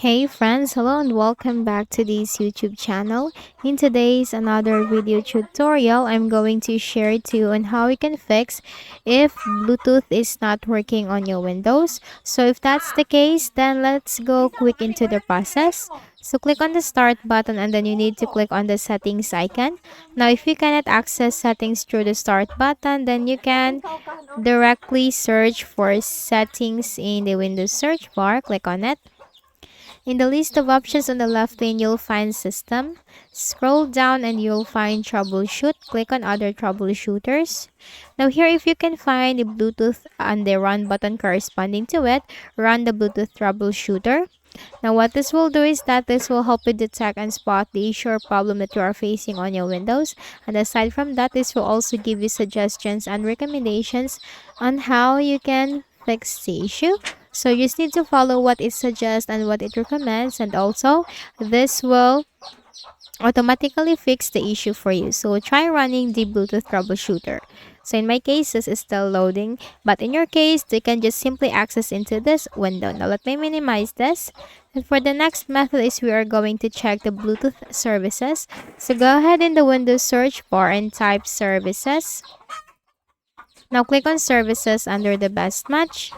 Hey friends, hello and welcome back to this YouTube channel. In today's another video tutorial, I'm going to share to you on how you can fix if Bluetooth is not working on your Windows. So if that's the case, then let's go quick into the process. So click on the start button and then you need to click on the settings icon. Now if you cannot access settings through the start button, then you can directly search for settings in the Windows search bar. Click on it. In the list of options on the left pane, you'll find System. Scroll down and you'll find Troubleshoot. Click on Other Troubleshooters. Now here, if you can find the Bluetooth and the Run button corresponding to it, run the Bluetooth Troubleshooter. Now what this will do is that this will help you detect and spot the issue or problem that you are facing on your Windows. And aside from that, this will also give you suggestions and recommendations on how you can fix the issue. So you just need to follow what it suggests and what it recommends, and also this will automatically fix the issue for you. So try running the Bluetooth troubleshooter. So in my case, this is still loading, but in your case, they can just simply access into this window. Now let me minimize this. And for the next method is we are going to check the Bluetooth services. So go ahead in the Windows search bar and type services. Now click on services under the best match.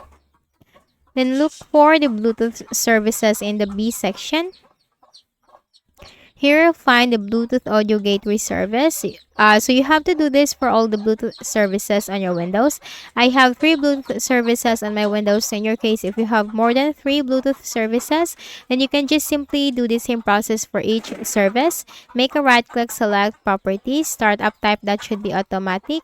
Then look for the Bluetooth services in the B section. Here you'll find the Bluetooth audio gateway service. So you have to do this for all the Bluetooth services on your Windows. I have 3 Bluetooth services on my Windows. In your case, if you have more than 3 Bluetooth services, then you can just simply do the same process for each service. Make a right click, select properties, startup type, that should be automatic.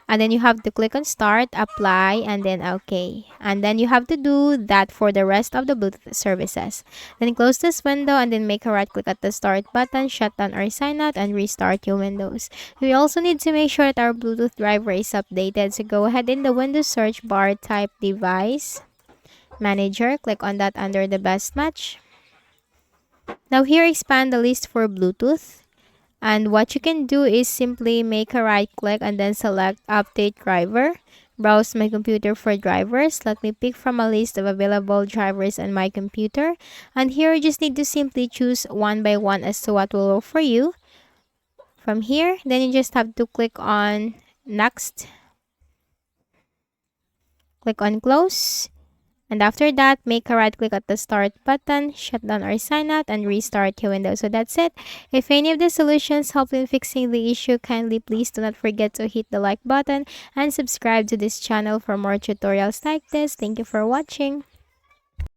And then you have to click on start, apply, and then okay. And then you have to do that for the rest of the Bluetooth services. Then close this window and then make a right click at the start button, shut down or sign out, and restart your Windows. We also need to make sure that our Bluetooth driver is updated. So go ahead in the Windows search bar, type device manager, click on that under the best match. Now here, expand the list for Bluetooth. And what you can do is simply make a right click and then select update driver. Browse my computer for drivers. Let me pick from a list of available drivers on my computer. And here you just need to simply choose one by one as to what will work for you. From here, then you just have to click on next. Click on close. And after that, make a right click at the start button, shut down or sign out, and restart your Windows. So that's it. If any of the solutions help in fixing the issue, kindly please do not forget to hit the like button and subscribe to this channel for more tutorials like this. Thank you for watching.